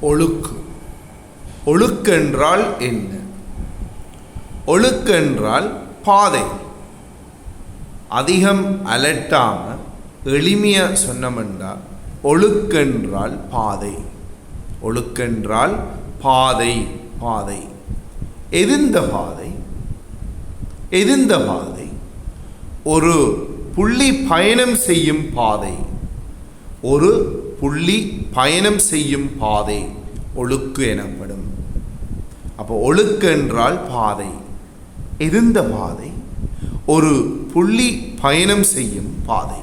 ஒழுக்கு. ஒழுக்கு என்றால் என்ன? ஒழுக்கு என்றால் பாதை. அதிகம் அலட்டாம எளிமையா சொன்னமெண்டா ஒழுக்கென்றால் பாதை. ஒழுக்கென்றால் பாதை. பாதை எதிர்ந்த பாதை. எதிர்ந்த பாதை ஒரு புள்ளி பயணம் செய்யும் பாதை. ஒரு புள்ளி பயணம் செய்யும் பாதை ஒழுக்கு எனப்படும். அப்போ ஒழுக்கு என்றால் பாதை, எதிர்ந்த பாதை, ஒரு புள்ளி பயணம் செய்யும் பாதை.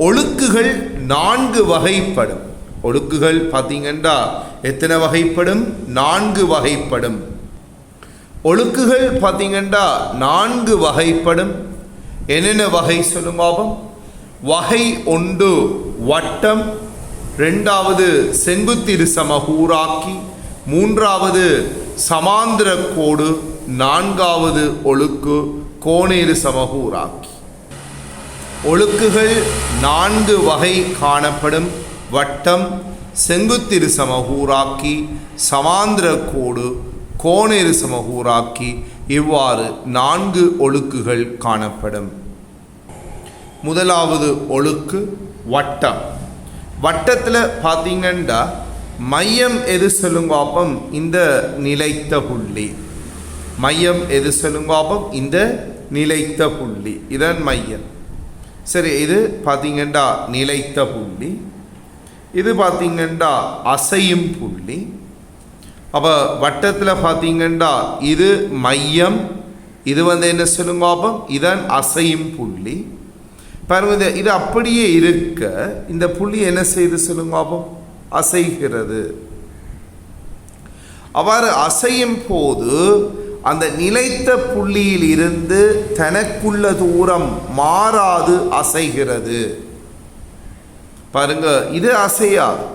ஒழுக்குகள் 4 வகைப்படும். ஒழுக்குகள் பார்த்தீங்கன்னா எத்தனை வகைப்படும்? 4 வகைப்படும். ஒழுக்குகள் பார்த்தீங்கன்னா 4 வகைப்படும். என்னென்ன வகை சொல்லும் பாபம்? வகை 1 வட்டம், 2வது செங்குத்திரு சமகூராக்கி, 3வது சமாந்திர கோடு, 4வது ஒழுக்கு கோணேறு சமகூராக்கி. ஒழுக்குகள் 4 வகை காணப்படும். வட்டம், செங்குத்திரு சமகூராக்கி, சமாந்திர கோடு, கோணேறு சமகூராக்கி, இவ்வாறு 4 ஒழுக்குகள் காணப்படும். முதலாவது ஒழுக்கு வட்டம். வட்டத்தில் பார்த்தீங்கன்னா மையம் எது சொல்லுங்காப்பம்? இந்த நிலைத்த புள்ளி. மையம் எது சொல்லுங்காப்பம்? இந்த நிலைத்த புள்ளி. இதன் மையம். சரி, இது பார்த்தீங்கன்னா நிலைத்த புள்ளி. இது பார்த்தீங்கன்னா அசையும் புள்ளி. அப்போ வட்டத்தில் பார்த்தீங்கன்னா இது மையம், இது என்ன சொல்லுங்காப்பம்? இதன் அசையும் புள்ளி. பாருங்க, இது அப்படியே இருக்க இந்த புள்ளி என்ன செய்து சொல்லுங்காப்பம்? அசைகிறது. அவ்வாறு அசையும் போது அந்த நிலைத்த புள்ளியில் இருந்து தனக்குள்ள தூரம் மாறாது அசைகிறது. பாருங்க, இது அசையாது.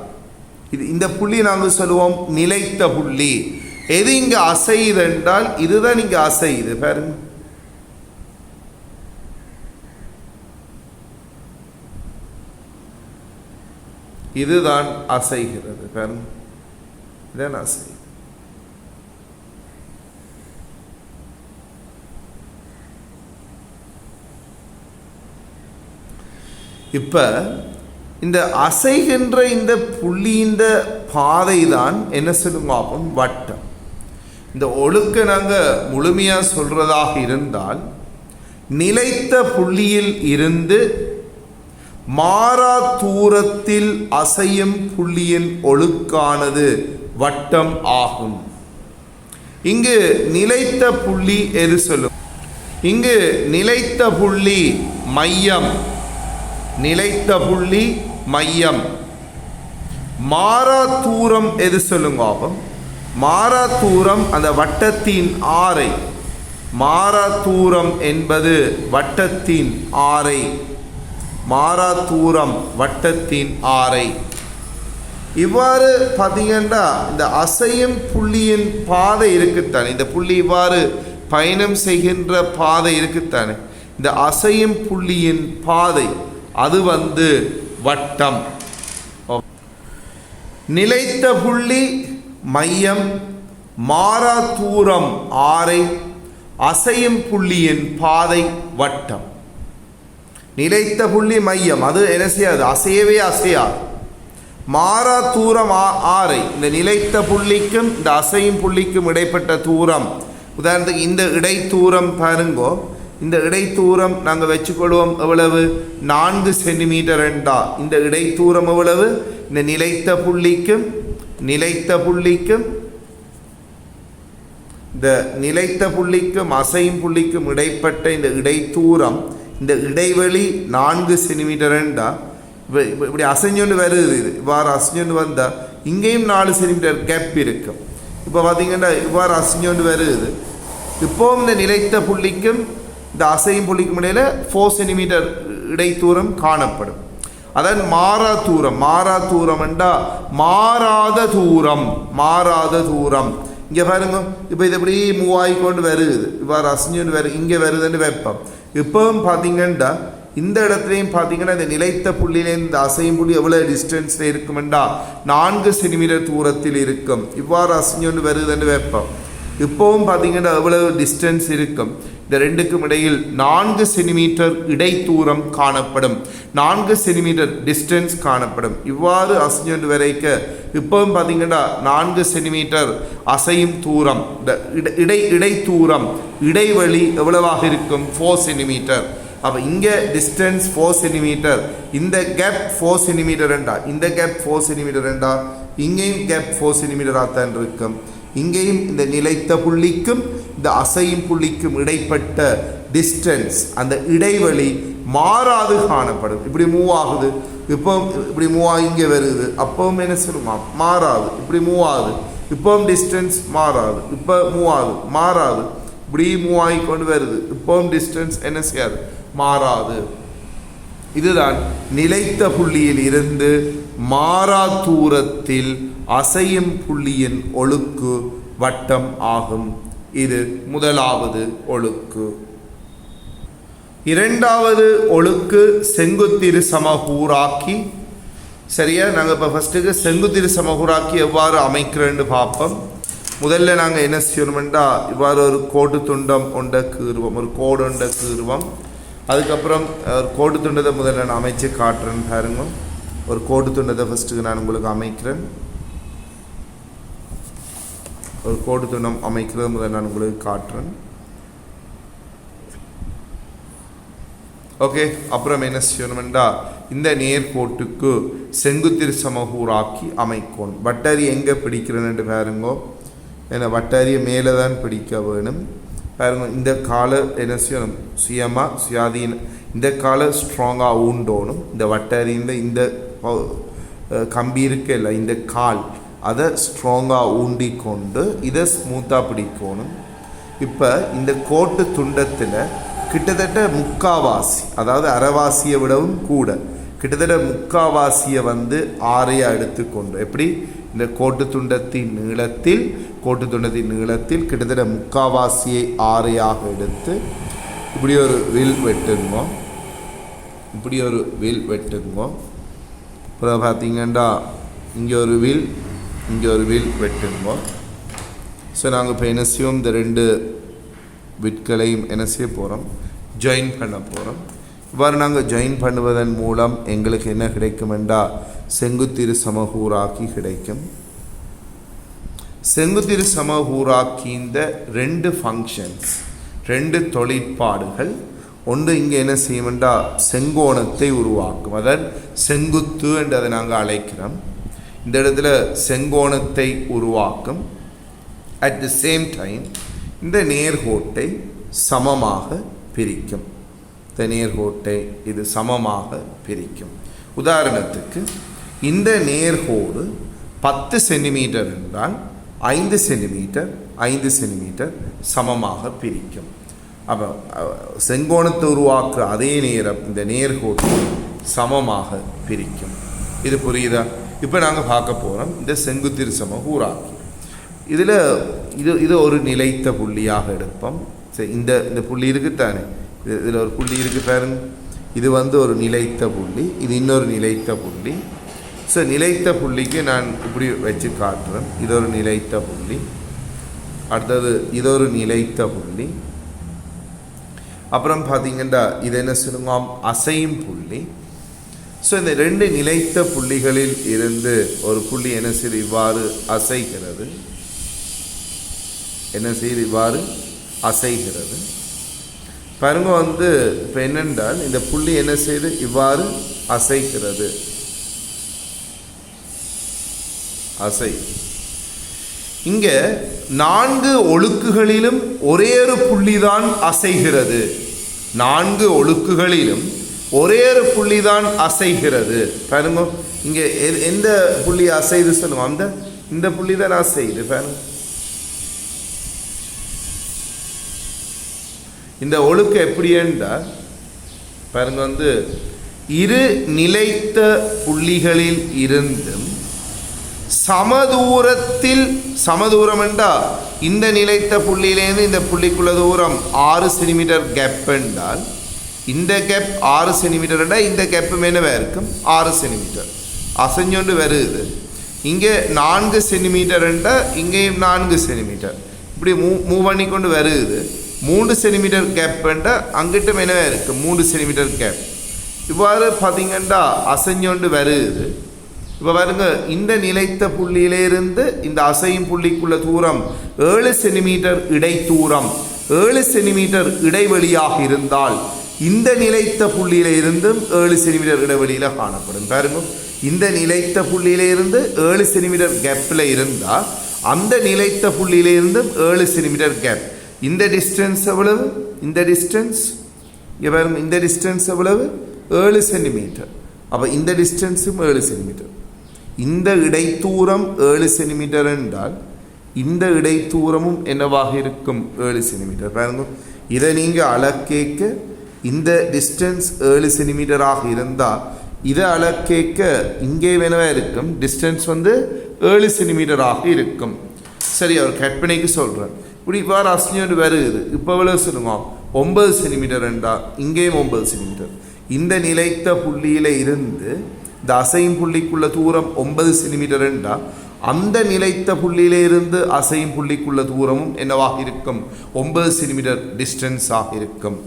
இது இந்த புள்ளி நாங்கள் சொல்லுவோம் நிலைத்த புள்ளி. எது இங்க அசையுது என்றால் இதுதான் இங்க அசையுது. பாருங்க, இதுதான் அசைகிறது. பாருங்க, இதுதான் அசை. இப்ப இந்த அசைகின்ற இந்த புள்ளியின் பாதை தான் என்ன சொல்லுங்க? வட்டம். இந்த ஒழுக்க நாங்கள் முழுமையாக சொல்றதாக இருந்தால் நிலைத்த புள்ளியில் இருந்து மாறா தூரத்தில் அசையும் புள்ளியின் ஒழுக்கானது வட்டம் ஆகும். இங்கு நிலைத்த புள்ளி எது சொல்லும்? இங்கு நிலைத்த புள்ளி மையம். நிலைத்த புள்ளி மையம். மாறா தூரம் எது சொல்லுங்க? மாறா தூரம் அந்த வட்டத்தின் ஆரை. மாறா தூரம் என்பது வட்டத்தின் ஆரை. மாறா தூரம் வட்டத்தின் ஆரை. இவ்வாறு பார்த்தீங்கன்னா இந்த அசையும் புள்ளியின் பாதை இருக்குத்தானே, இந்த புள்ளி இவ்வாறு பயணம் செய்கின்ற பாதை இருக்குத்தானே, இந்த அசையும் புள்ளியின் பாதை அது வட்டம். நிலைத்த புள்ளி மையம், மாறா தூரம் ஆரை, அசையும் புள்ளியின் பாதை வட்டம். நிலைத்த புள்ளி மையம், அது என்ன செய்யாது? அசையவே அசையாது. மாறா தூரம் ஆரை. இந்த நிலைத்த புள்ளிக்கும் இந்த அசையும் புள்ளிக்கும் இடைப்பட்ட தூரம், உதாரணத்துக்கு இந்த இடைத்தூரம் பாருங்கோ. இந்த இடைத்தூரம் நாங்கள் வச்சுக்கொள்வோம் எவ்வளவு? 4 சென்டிமீட்டர் என்றா இந்த இடைத்தூரம் எவ்வளவு? இந்த நிலைத்த புள்ளிக்கும் இந்த நிலைத்த புள்ளிக்கும் அசையும் புள்ளிக்கும் இடைப்பட்ட இந்த இடைத்தூரம், இந்த இடைவெளி 4 சென்டிமீட்டர் என்றா இப்படி அசைஞ்சொண்டு வருது. இது இவ்வாறு அசைஞ்சொண்டு வந்தால் இங்கேயும் 4 சென்டிமீட்டர் கேப் இருக்கும். இப்போ பார்த்தீங்கன்னா இவ்வாறு அசைஞ்சொண்டு வருது. இப்போவும் இந்த நிலைத்த புள்ளிக்கும் இந்த அசையும் புள்ளிக்கும் இடையில 4 சென்டிமீட்டர் இடைத்தூரம் காணப்படும். அதான் மாறா தூரம். மாறா தூரம் என்றால் மாறாத தூரம். மாறாத தூரம். இங்கே பாருங்க, இப்போ இது எப்படி மூவ் ஆகிக்கொண்டு வருது, இவ்வாறு அசைஞ்சொண்டு வருது, இங்கே வருதுன்னு வைப்போம். இப்போவும் பார்த்தீங்கன்னா இந்த இடத்துலையும் பார்த்தீங்கன்னா இந்த நிலைத்த புள்ளியிலேருந்து இந்த அசையும் புள்ளி எவ்வளோ டிஸ்டன்ஸில் இருக்குமெண்டா 4 சென்டிமீட்டர் தூரத்தில் இருக்கும். இவ்வாறு அசைஞ்சொண்டு வருதுன்னு வைப்போம். இப்போவும் பார்த்தீங்கன்னா எவ்வளவு டிஸ்டன்ஸ் இருக்கும், இந்த ரெண்டுக்கும் இடையில் 4 சென்டிமீட்டர் இடைத்தூரம் காணப்படும், 4 சென்டிமீட்டர் டிஸ்டன்ஸ் காணப்படும். இவ்வாறு அசைஞ்சொண்டு வரைக்க இப்போவும் பார்த்தீங்கன்னா 4 சென்டிமீட்டர் அசையும் தூரம், இடைத்தூரம் இடைவெளி எவ்வளவாக இருக்கும், 4 சென்டிமீட்டர். அப்போ இங்கே டிஸ்டன்ஸ் 4 சென்டிமீட்டர், இந்த கேப் 4 சென்டிமீட்டர் ரெண்டா, இந்த கேப் 4 சென்டிமீட்டர் ரெண்டா, இங்கேயும் கேப் 4 சென்டிமீட்டராக தான் இருக்கும். இங்கேயும் இந்த நிலைத்த புள்ளிக்கும் இந்த அசையும் புள்ளிக்கும் இடைப்பட்ட டிஸ்டன்ஸ், அந்த இடைவெளி மாறாது காணப்படும். இப்படி மூவ் ஆகுது, இப்போ இப்படி மூவ் ஆகி இங்கே வருது, அப்பவும் என்ன சொல்லுமா மாறாது, இப்படி மூவ் ஆகுது, இப்பவும் டிஸ்டன்ஸ் மாறாது, இப்போ மூவ் ஆகுது மாறாது, இப்படி மூவ் ஆகி கொண்டு வருது, இப்பவும் டிஸ்டன்ஸ் என்ன செய்யாது மாறாது. இதுதான் நிலைத்த புள்ளியில் இருந்து மாறா தூரத்தில் அசையும் புள்ளியின் ஒழுக்கு வட்டம் ஆகும். இது முதலாவது ஒழுக்கு. இரண்டாவது ஒழுக்கு செங்குத்திரு சமகூராக்கி. சரியா, நாங்கள் இப்போ ஃபஸ்ட்டுக்கு செங்குத்திரு சமகூராக்கி எவ்வாறு அமைக்கிறேன்னு பார்ப்போம். முதல்ல நாங்கள் என்ன செய்யணும்னா, இவ்வாறு ஒரு கோட்டு துண்டம் கொண்ட கீறுவோம், ஒரு கோடு கொண்ட கீறுவோம். அதுக்கப்புறம் ஒரு கோட்டு துண்டத்தை முதல்ல நான் அமைச்சு காட்டுறேன்னு பாருங்க. ஒரு கோட்டு துண்டத்தை ஃபஸ்ட்டுக்கு நான் உங்களுக்கு அமைக்கிறேன். ஒரு கோடு துண்டம் அமைக்கிறது முதல் நான் உங்களுக்கு காட்டுறேன். ஓகே, அப்புறம் என்ன செய்யணும்டா, இந்த நேர்கோட்டுக்கு செங்குத்திரு சமகூராக்கி அமைக்கணும். வட்டாரி எங்கே பிடிக்கிறேன்னு பாருங்கோ. ஏன்னா வட்டாரியை மேலே தான் பிடிக்க வேணும். பாருங்க, இந்த காலை என்ன செய்யணும், சுயமாக சுயாதீன, இந்த காலை ஸ்ட்ராங்காக ஊண்டோணும். இந்த வட்டாரியில் இந்த கம்பி இருக்கு இல்லை, இந்த கால் அதை ஸ்ட்ராங்காக ஊண்டி கொண்டு இதை ஸ்மூத்தாக பிடிக்கணும். இப்போ இந்த கோட்டு துண்டத்தில் கிட்டத்தட்ட முக்காவாசி, அதாவது அரைவாசியை விடவும் கூட, கிட்டத்தட்ட முக்காவாசியை ஆறையாக எடுத்துக்கொண்டு, எப்படி இந்த கோட்டு துண்டத்தின் நீளத்தில் கிட்டத்தட்ட முக்காவாசியை ஆறையாக எடுத்து இப்படி ஒரு வில் வெட்டுங்க. அப்புறம் பார்த்தீங்கன்னா இங்கே ஒரு வில் வெட்டுங்க. ஸோ நாங்கள் இப்போ என்ன செய்வோம், இந்த 2 விட்களையும் என்ன செய்ய போகிறோம், ஜாயின் பண்ண போகிறோம். இவ்வாறு நாங்கள் ஜாயின் பண்ணுவதன் மூலம் எங்களுக்கு என்ன கிடைக்குமெண்டா, செங்குத்திரு சமகூராக்கி கிடைக்கும். செங்குத்திரு சமகூராக்கி இந்த 2 ஃபங்க்ஷன்ஸ், 2 தொழிற்பாடுகள். ஒன்று இங்கே என்ன செய்யுமெண்டா, செங்கோணத்தை உருவாக்கும், அதாவது செங்குத்து என்று அதை நாங்கள் அழைக்கிறோம். இந்த இடத்துல செங்கோணத்தை உருவாக்கும். அட் தி சேம் டைம் இந்த நேர்கோட்டை சமமாக பிரிக்கும். இந்த நேர்கோட்டை இது சமமாக பிரிக்கும். உதாரணத்துக்கு இந்த நேர்கோடு 10 சென்டிமீட்டர் என்றால் 5 சென்டிமீட்டர் சமமாக பிரிக்கும். அப்போ செங்கோணத்தை உருவாக்குற அதே நேரம் இந்த நேர்கோட்டை சமமாக பிரிக்கும். இது புரியுதா? இப்போ நாங்கள் பார்க்க போகிறோம் இந்த செங்குத்திரு சமகூராக்கி. இதில் இது ஒரு நிலைத்த புள்ளியாக எடுப்போம். சரி, இந்த புள்ளி இருக்குத்தானே, இதில் ஒரு புள்ளி இருக்குது பாருங்க, இது ஒரு நிலைத்த புள்ளி, இது இன்னொரு நிலைத்த புள்ளி. ஸோ நிலைத்த புள்ளிக்கு நான் இப்படி வச்சு காட்டுறேன். இது ஒரு நிலைத்த புள்ளி, அடுத்தது இது ஒரு நிலைத்த புள்ளி. அப்புறம் பார்த்தீங்கன்னா இது என்ன சொல்லுவோம், அசையும் புள்ளி. ஸோ இந்த 2 நிலைத்த புள்ளிகளில் இருந்து ஒரு புள்ளி என்ன செய்து இவ்வாறு அசைகிறது, பாருங்க. இப்போ என்னென்றால் இந்த புள்ளி என்ன செய்து இவ்வாறு அசைக்கிறது, இங்கே 4 ஒழுக்குகளிலும் ஒரே ஒரு புள்ளி தான் அசைகிறது. 4 ஒழுக்குகளிலும் ஒரே ஒரு புள்ளி தான் அசைகிறது. பாருங்க, இங்கே எந்த புள்ளி அசைது சொல்லுவோம், இந்த புள்ளி தான் அசைது. பாருங்க, இந்த ஒழுக்கு எப்படி என்றால் பாருங்க, இரு நிலைத்த புள்ளிகளில் இருந்தும் சமதூரம் என்றால் இந்த நிலைத்த புள்ளியிலேருந்து இந்த புள்ளிக்குள்ள தூரம் 6 சென்டிமீட்டர் கேப் என்றால் இந்த கேப் 6 சென்டிமீட்டர்னா இந்த கேப்பும் என்னவா இருக்கும் 6 சென்டிமீட்டர் அசைஞ்சோண்டு வருது. இங்கே 4 சென்டிமீட்டர்ண்டா இங்கேயும் 4 சென்டிமீட்டர் இப்படி மூவ் பண்ணி கொண்டு வருது. 3 சென்டிமீட்டர் கேப்ண்டா அங்கிட்டும் என்னவா இருக்குது 3 சென்டிமீட்டர் கேப். இவ்வாறு பார்த்தீங்கன்னா அசைஞ்சோண்டு வருது. இப்போ பாருங்க, இந்த நிலைத்த புள்ளியிலிருந்து இந்த அசையும் புள்ளிக்குள்ள தூரம் 7 சென்டிமீட்டர் இடைத்தூரம் 7 சென்டிமீட்டர் இடைவெளியாக இருந்தால் இந்த நிலைத்த புள்ளியிலிருந்தும் 7 சென்டிமீட்டர் இடைவெளியில் காணப்படும். பாருங்க, இந்த நிலைத்த புள்ளியிலிருந்து 7 சென்டிமீட்டர் கேப்பில் இருந்தால் அந்த நிலைத்த புள்ளியிலிருந்தும் 7 சென்டிமீட்டர் கேப். இந்த டிஸ்டன்ஸ் எவ்வளவு? இந்த டிஸ்டன்ஸ் பாருங்க, இந்த டிஸ்டன்ஸ் எவ்வளவு? 7 சென்டிமீட்டர். அப்போ இந்த டிஸ்டன்ஸும் 7 சென்டிமீட்டர். இந்த இடைத்தூரம் 7 சென்டிமீட்டர் என்றால் இந்த இடைத்தூரமும் என்னவாக இருக்கும் 7 சென்டிமீட்டர். பாருங்க, இதை நீங்கள் அளக்கேக்க இந்த டிஸ்டன்ஸ் 7 சென்டிமீட்டராக இருந்தால் இதை அளக்கேக்க இங்கே வேணவா இருக்கும் டிஸ்டன்ஸ் 7 சென்டிமீட்டராக இருக்கும். சரி, அவர் கற்பனைக்கு சொல்கிறேன். இப்படி இவ்வாறு அசைஞ்சோண்டு வருது. இப்போ எவ்வளோ சொல்லுங்க 9 சென்டிமீட்டர் என்றால் இங்கேயும் 9 சென்டிமீட்டர். இந்த நிலைத்த புள்ளியில் இருந்து இந்த அசையும் புள்ளிக்குள்ள தூரம் 9 சென்டிமீட்டர் என்றால் அந்த நிலைத்த புள்ளியில இருந்து அசையும் புள்ளிக்குள்ள தூரமும் என்னவாக இருக்கும் 9 சென்டிமீட்டர் டிஸ்டன்ஸாக இருக்கும்.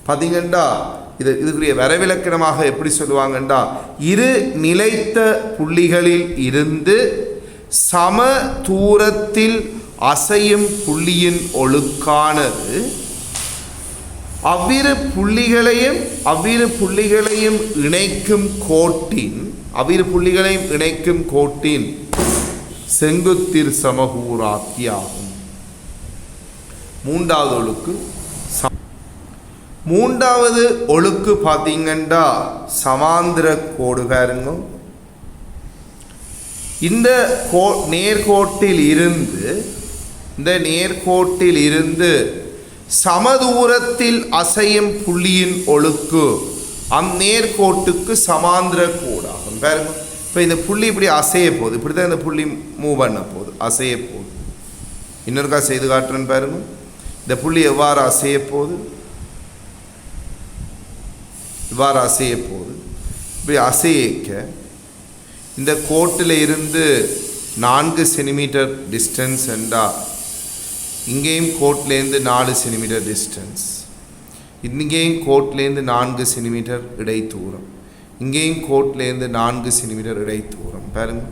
பார்த்தீங்கன்னா இதுக்குரிய வரைவிலக்கணமாக எப்படி சொல்லுவாங்கண்டா, இரு நிலைத்த புள்ளிகளில் இருந்து சம தூரத்தில் அசையும் புள்ளியின் ஒழுக்கானது அவ்விரு புள்ளிகளையும் இணைக்கும் கோட்டின் செங்குத்திற் சமகூராக்கி ஆகும். மூன்றாவது ஒழுக்கு பார்த்தீங்கன்னா சமாந்திர கோடு. பாருங்க, இந்த நேர்கோட்டில் இருந்து சமதூரத்தில் அசையும் புள்ளியின் ஒழுக்கு அந்நேர்கோட்டுக்கு சமாந்திர கோடாகும். பாருங்க, இப்போ இந்த புள்ளி இப்படி அசைய போகுது. இப்படி தான் இந்த புள்ளி மூவ் பண்ண போகுது, அசைய போகுது. இன்னொருக்கா செய்து காட்டுறேன்னு பாருங்க. இந்த புள்ளி எவ்வாறு அசைய போகுது, இவ்வாறு அசைய போகுது. இப்படி அசைக்க இந்த கோட்டில் இருந்து 4 சென்டிமீட்டர் டிஸ்டன்ஸ் என்றால் இங்கேயும் கோட்லேருந்து 4 சென்டிமீட்டர் டிஸ்டன்ஸ், இங்கேயும் கோட்லேருந்து 4 சென்டிமீட்டர் இடைத்தூரம், இங்கேயும் கோட்லேருந்து 4 சென்டிமீட்டர் இடைத்தூரம். பாருங்க,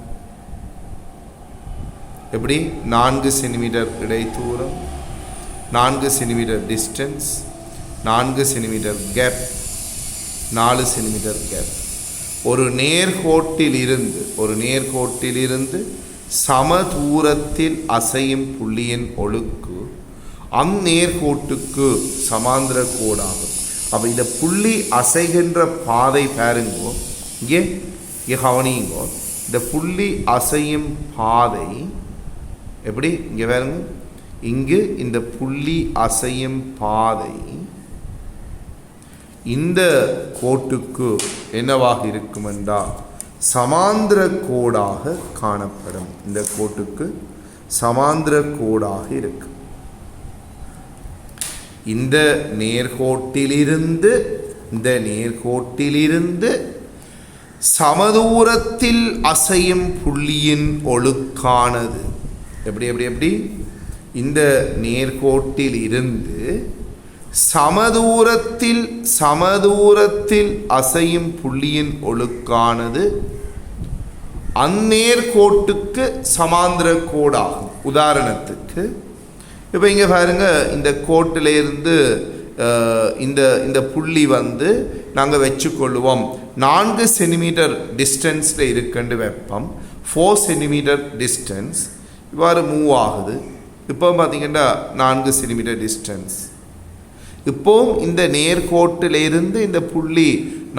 எப்படி 4 சென்டிமீட்டர் இடைத்தூரம், 4 centimetre distance, 4 centimetre gap, 4 centimetre gap. ஒரு நேர்கோட்டில் இருந்து சம தூரத்தில் அசையும் புள்ளியின் ஒழுக்கு அந்நேர்கோட்டுக்கு சமாந்திர கோடாகும். அப்போ இந்த புள்ளி அசைகின்ற பாதை பாருங்கோ, இங்கே கவனிங்கோ. இந்த புள்ளி அசையும் பாதை எப்படி இங்கே பாருங்க, இங்கு இந்த புள்ளி அசையும் பாதை இந்த கோட்டுக்கு என்னவாக இருக்கும் என்றால் சமாந்திர கோடாக காணப்படும். இந்த கோட்டுக்கு சமாந்திர கோடாக இருக்கும். இந்த நேர்கோட்டிலிருந்து சமதூரத்தில் அசையும் புள்ளியின் ஒழுக்கானது எப்படி இந்த நேர்கோட்டில் இருந்து சமதூரத்தில் அசையும் புள்ளியின் ஒழுக்கானது அந்நேர்கோட்டுக்கு சமாந்திர கோடாகும். உதாரணத்துக்கு இப்போ இங்கே பாருங்க, இந்த கோட்டில் இருந்து இந்த புள்ளி நாங்கள் வச்சுக்கொள்வோம் 4 சென்டிமீட்டர் டிஸ்டன்ஸில் இருக்குன்னு வைப்போம். 4 சென்டிமீட்டர் டிஸ்டன்ஸ் இவ்வாறு மூவ் ஆகுது. இப்போ பார்த்தீங்கன்னா 4 சென்டிமீட்டர் டிஸ்டன்ஸ். இப்போவும் இந்த நேர்கோட்டிலிருந்து இந்த புள்ளி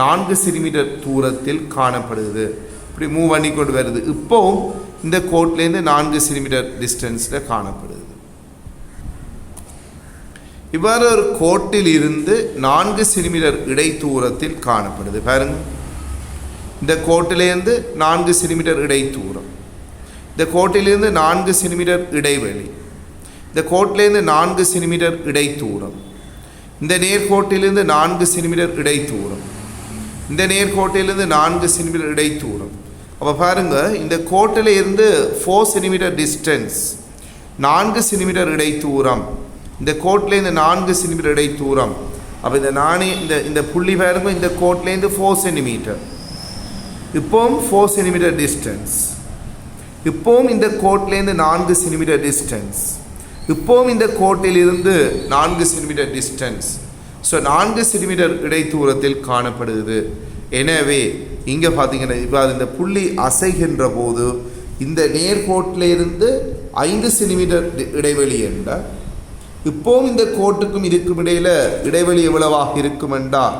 4 சென்டிமீட்டர் தூரத்தில் காணப்படுது. இப்படி மூவ் பண்ணி கொண்டு வருது. இப்போவும் இந்த கோட்டிலேருந்து 4 சென்டிமீட்டர் டிஸ்டன்ஸில் காணப்படுது. இவ்வாறு ஒரு கோட்டில் இருந்து 4 சென்டிமீட்டர் இடைத்தூரத்தில் காணப்படுது. பாருங்க, இந்த கோட்டிலேருந்து 4 சென்டிமீட்டர் இடைத்தூரம், இந்த கோட்டிலிருந்து 4 சென்டிமீட்டர் இடைவெளி, இந்த கோட்டிலேருந்து 4 சென்டிமீட்டர் இடைத்தூரம், இந்த நேர்கோட்டிலிருந்து 4 சென்டிமீட்டர் இடைத்தூரம், இந்த நேர்கோட்டிலிருந்து 4 சென்டிமீட்டர் இடைத்தூரம். அப்போ பாருங்கள், இந்த கோட்டில் இருந்து 4 சென்டிமீட்டர் டிஸ்டன்ஸ், 4 சென்டிமீட்டர் இடைத்தூரம், இந்த கோட்டிலேருந்து 4 சென்டிமீட்டர் இடைத்தூரம். அப்போ இந்த புள்ளி பாருங்க, இந்த கோட்டிலேருந்து 4 சென்டிமீட்டர், இப்போவும் 4 சென்டிமீட்டர் டிஸ்டன்ஸ், இப்போவும் இந்த கோட்டிலேருந்து 4 சென்டிமீட்டர் டிஸ்டன்ஸ், இப்போவும் இந்த கோட்டிலிருந்து 4 சென்டிமீட்டர் டிஸ்டன்ஸ். ஸோ 4 சென்டிமீட்டர் இடைத்தூரத்தில் காணப்படுகிறது. எனவே இங்கே பார்த்தீங்கன்னா இப்போ இந்த புள்ளி அசைகின்ற போது இந்த நேர்கோட்டிலிருந்து 5 சென்டிமீட்டர் இடைவெளி என்றால், இப்போவும் இந்த கோட்டுக்கும் இதுக்கும் இடையில் இடைவெளி எவ்வளவாக இருக்கும் என்றால்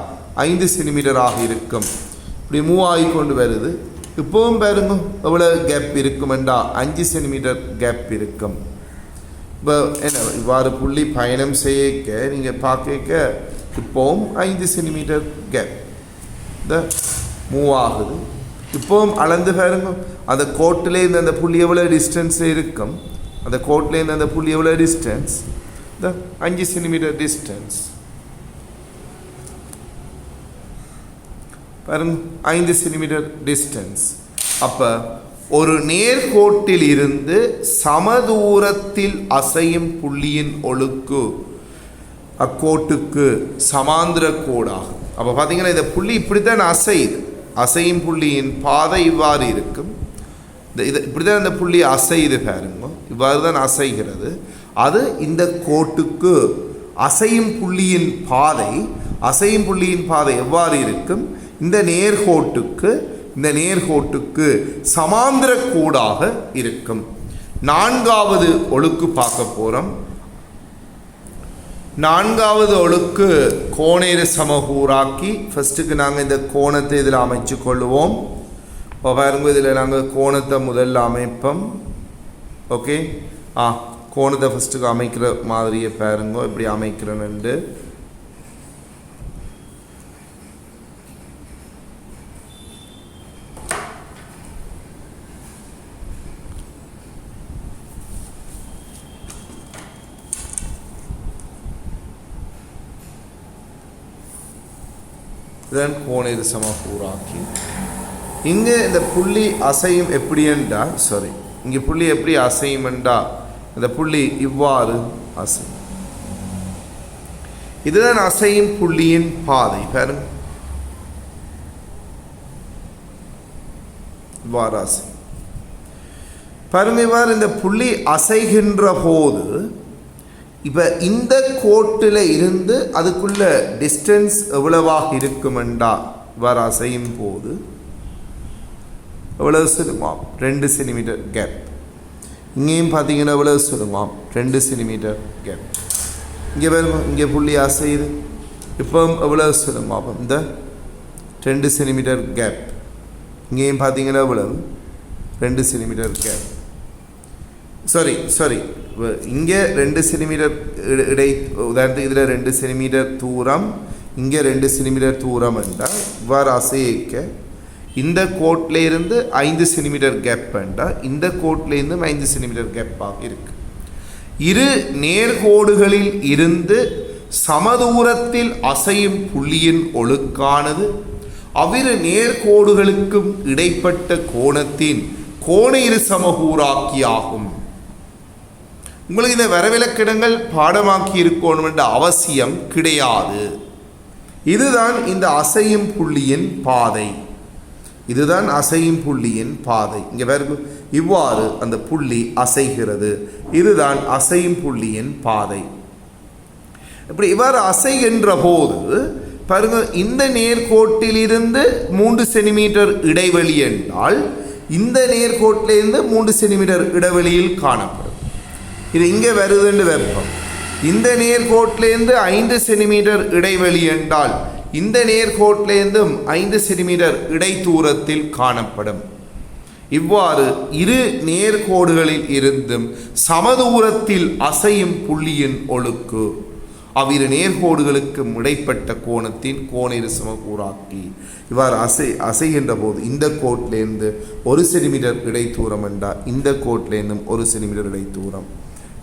5 சென்டிமீட்டராக இருக்கும். இப்படி மூவ் ஆகி கொண்டு வருது. இப்போவும் பாருங்க எவ்வளோ கேப் இருக்கும் என்றால் 5 சென்டிமீட்டர் கேப் இருக்கும். இப்போ என்ன இவ்வாறு புள்ளி பயணம் செய்ய நீங்கள் பார்க்க இப்போவும் 5 சென்டிமீட்டர் கேப் இந்த மூவ் ஆகுது. இப்போவும் அளந்து பாருங்க, அந்த கோட்டிலேருந்து அந்த புள்ளி எவ்வளோ டிஸ்டன்ஸ் இருக்கும், அந்த கோட்டிலேருந்து அந்த புள்ளி எவ்வளோ டிஸ்டன்ஸ், 5 சென்டிமீட்டர் டிஸ்டன்ஸ் பாருங்க, 5 சென்டிமீட்டர் டிஸ்டன்ஸ். அப்போ ஒரு நேர்கோட்டில் இருந்து சமதூரத்தில் அசையும் புள்ளியின் ஒழுக்கு அக்கோட்டுக்கு சமாந்திர கோடாகும். அப்போ பார்த்தீங்கன்னா இந்த புள்ளி இப்படித்தான் அசையுது. அசையும் புள்ளியின் பாதை இவ்வாறு இருக்கும். இப்படிதான் இந்த புள்ளி அசையுது பாருங்க, இவ்வாறு தான் அசைகிறது. அது இந்த கோட்டுக்கு அசையும் புள்ளியின் பாதை எவ்வாறு இருக்கும், இந்த நேர்கோட்டுக்கு சமாந்திர கோடாக இருக்கும். 4வது ஒழுக்கு பார்க்க போகிறோம். 4வது ஒழுக்கு கோணேறு சமகூராக்கி. ஃபஸ்ட்டுக்கு நாங்கள் இந்த கோணத்தை இதில் அமைச்சு கொள்ளுவோம். பாருங்க, இதில் நாங்கள் கோணத்தை முதல்ல அமைப்போம். ஓகே, கோணத்தை ஃபஸ்ட்டுக்கு அமைக்கிற மாதிரியே பாருங்க, இப்படி அமைக்கிறேன்னு. இதன் கோணேறு சமகூராக்கி. இங்கே இந்த புள்ளி அசையும் எப்படி என்றால், இங்கே புள்ளி எப்படி அசையும் என்றால், இந்த புள்ளி இவ்வாறு அசையும். இதுதான் அசையும் புள்ளியின் பாதை. பாருங்க, இவ்வாறு அசையும். பாருங்க, இவ்வாறு இந்த புள்ளி அசைகின்ற போது இப்போ இந்த கோட்டில் இருந்து அதுக்குள்ள டிஸ்டன்ஸ் எவ்வளவாக இருக்குமெண்டா, இவ்வாறு அசையும் போது எவ்வளவு சொல்லுவாம், 2 சென்டிமீட்டர் கேப். இங்கேயும் பார்த்தீங்கன்னா எவ்வளவு சொல்லுவாம், 2 சென்டிமீட்டர் கேப். இங்கே பாருங்க, இங்கே புள்ளி அசையுது. இப்போ எவ்வளவு சொல்லுவாம், இந்த 2 சென்டிமீட்டர் கேப். இங்கேயும் பார்த்தீங்கன்னா எவ்வளவு, 2 சென்டிமீட்டர் கேப். சாரி இங்கே 2 சென்டிமீட்டர் உதாரணத்துக்கு இதில் 2 சென்டிமீட்டர் தூரம், இங்கே 2 சென்டிமீட்டர் தூரம் என்றால் இவ்வாறு அசைக்க இந்த கோட்டில் இருந்து 5 சென்டிமீட்டர் கேப் என்றால் இந்த கோட்டிலேருந்து 5 சென்டிமீட்டர் கேப்பாக இருக்கு. இரு நேர்கோடுகளில் இருந்து சமதூரத்தில் அசையும் புள்ளியின் ஒழுக்கானது அவ்விரு நேர்கோடுகளுக்கும் இடைப்பட்ட கோணத்தின் கோண இரு சமகூராக்கியாகும். உங்களுக்கு இந்த வரவிலக்கிடங்கள் பாடமாக்கி இருக்கணும் என்ற அவசியம் கிடையாது. இதுதான் இந்த அசையும் புள்ளியின் பாதை. இதுதான் அசையும் புள்ளியின் பாதை. இங்கே பாருங்க, இவ்வாறு அந்த புள்ளி அசைகிறது. இதுதான் அசையும் புள்ளியின் பாதை. இப்படி இவ்வாறு அசைகின்ற போது பாருங்க, இந்த நேர்கோட்டிலிருந்து 3 சென்டிமீட்டர் இடைவெளி என்றால் இந்த நேர்கோட்டிலிருந்து 3 சென்டிமீட்டர் இடைவெளியில் காணப்படும். இது இங்கே வருதுன்னு வெப்பம். இந்த நேர்கோட்டிலேருந்து 5 சென்டிமீட்டர் இடைவெளி என்றால் இந்த நேர்கோட்டிலேருந்தும் 5 சென்டிமீட்டர் இடைத்தூரத்தில் காணப்படும். இவ்வாறு இரு நேர்கோடுகளில் இருந்தும் சமதூரத்தில் அசையும் புள்ளியின் ஒழுக்கு அவ்விரு நேர்கோடுகளுக்கும் இடைப்பட்ட கோணத்தின் கோண சமகூராக்கி. இவ்வாறு அசைகின்ற போது இந்த கோட்டிலேருந்து 1 சென்டிமீட்டர் இடைத்தூரம் என்றால் இந்த கோட்டிலேருந்தும் 1 சென்டிமீட்டர் இடைத்தூரம்.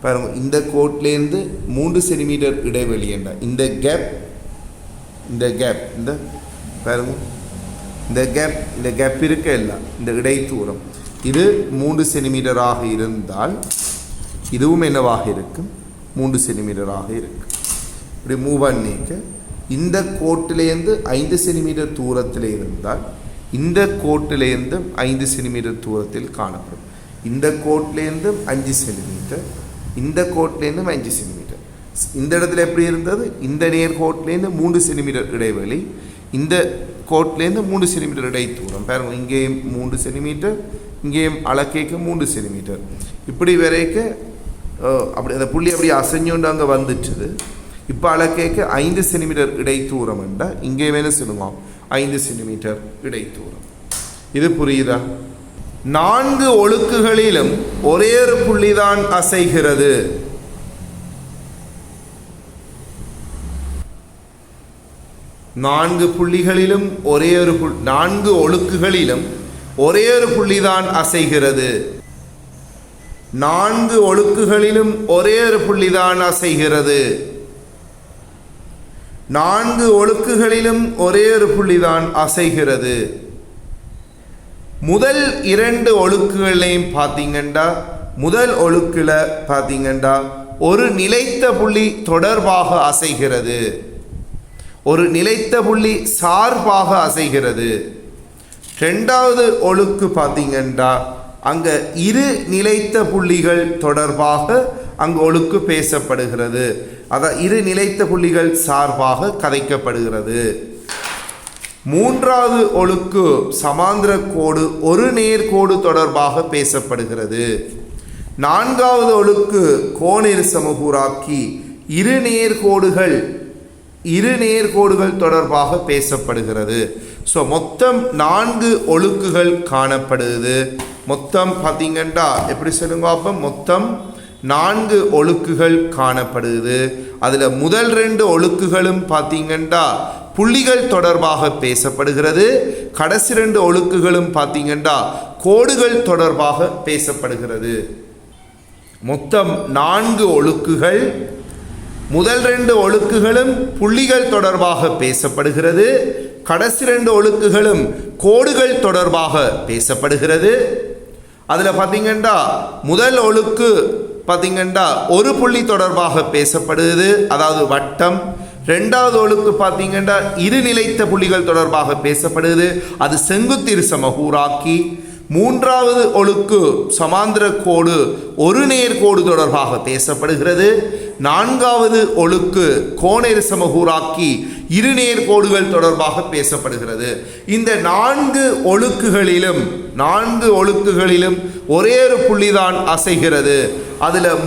பாருங்க, இந்த கோட்லேருந்து 3 சென்டிமீட்டர் இடைவெளி என்ற இந்த கேப் இந்த பாருங்க, இந்த கேப் இருக்க இல்லை, இந்த இடைத்தூரம் இது 3 சென்டிமீட்டராக இருந்தால் இதுவும் என்னவாக இருக்கும், 3 சென்டிமீட்டராக இருக்கும். இப்படி மூவ் பண்ணிக்க இந்த கோட்டிலேருந்து 5 சென்டிமீட்டர் தூரத்தில் இருந்தால் இந்த கோட்டிலேருந்து 5 சென்டிமீட்டர் தூரத்தில் காணப்படும். இந்த கோட்டிலேருந்து 5 சென்டிமீட்டர், இந்த கோட்டிலேருந்து 5 சென்டிமீட்டர். இந்த இடத்துல எப்படி இருந்தது, இந்த நேர்கோட்டிலேருந்து 3 சென்டிமீட்டர் இடைவெளி, இந்த கோட்டிலேருந்து 3 சென்டிமீட்டர் இடைத்தூரம். பாருங்க, இங்கேயும் 3 சென்டிமீட்டர், இங்கேயும் அளக்கைக்கு 3 சென்டிமீட்டர். இப்படி வரைக்கும் அப்படி அந்த புள்ளி அப்படி அசைஞ்சோண்டு அங்கே வந்துட்டுது. இப்போ அளக்கைக்கு 5 சென்டிமீட்டர் இடைத்தூரம் என்றால் இங்கே வேணும் சொல்லுவோம் 5 சென்டிமீட்டர் இடைத்தூரம். இது புரியுதா? 4 ஒழுக்குகளிலும் ஒரே ஒரு புள்ளிதான் அசைகிறது. நான்கு ஒழுக்குகளிலும் ஒரே ஒரு புள்ளிதான் அசைகிறது. 4 ஒழுக்குகளிலும் ஒரே ஒரு புள்ளிதான் அசைகிறது. 4 ஒழுக்குகளிலும் ஒரே ஒரு புள்ளிதான் அசைகிறது. முதல் 2 ஒழுக்குகளையும் பார்த்தீங்கன்னா, முதல் ஒழுக்குல பார்த்தீங்கன்னா ஒரு நிலைத்த புள்ளி தொடர்பாக அசைகிறது, ஒரு நிலைத்த புள்ளி சார்பாக அசைகிறது. 2வது ஒழுக்கு பார்த்தீங்கன்னா அங்கே 2 நிலைத்த புள்ளிகள் தொடர்பாக அங்கு ஒழுக்கு பேசப்படுகிறது. அதான் 2 நிலைத்த புள்ளிகள் சார்பாக கதைக்கப்படுகிறது. 3வது ஒழுக்கு சமாந்திர கோடு ஒரு நேர்கோடு தொடர்பாக பேசப்படுகிறது. 4வது ஒழுக்கு கோணெரு சமகூராக்கி 2 நேர்கோடுகள் தொடர்பாக பேசப்படுகிறது. ஸோ மொத்தம் 4 ஒழுக்குகள் காணப்படுது. மொத்தம் பார்த்தீங்கன்னா எப்படி சொல்லுங்க, அப்போ மொத்தம் 4 ஒழுக்குகள் காணப்படுது. அதில் முதல் 2 ஒழுக்குகளும் பார்த்தீங்கன்னா புள்ளிகள் தொடர்பாக பேசப்படுகிறது. கடைசி 2 ஒழுக்குகளும் பார்த்தீங்கன்னா கோடுகள் தொடர்பாக பேசப்படுகிறது. மொத்தம் 4 ஒழுக்குகள், முதல் 2 ஒழுக்குகளும் புள்ளிகள் தொடர்பாக பேசப்படுகிறது. கடைசி 2 ஒழுக்குகளும் கோடுகள் தொடர்பாக பேசப்படுகிறது. அதில் பார்த்தீங்கன்னா முதல் ஒழுக்கு பார்த்தீங்கன்னா ஒரு புள்ளி தொடர்பாக பேசப்படுது, அதாவது வட்டம். 2வது ஒழுக்கு பார்த்தீங்கன்னா 2 நிலைத்த புள்ளிகள் தொடர்பாக பேசப்படுது, அது செங்குத்திரு சமகூராக்கி. 3வது ஒழுக்கு சமாந்திர கோடு ஒரு நேர்கோடு தொடர்பாக பேசப்படுகிறது. 4வது ஒழுக்கு கோணெரு சமகூராக்கி 2 நேர்கோடுகள் தொடர்பாக பேசப்படுகிறது. இந்த 4 ஒழுக்குகளிலும் ஒரே ஒரு புள்ளிதான் அசைகிறது. அதில்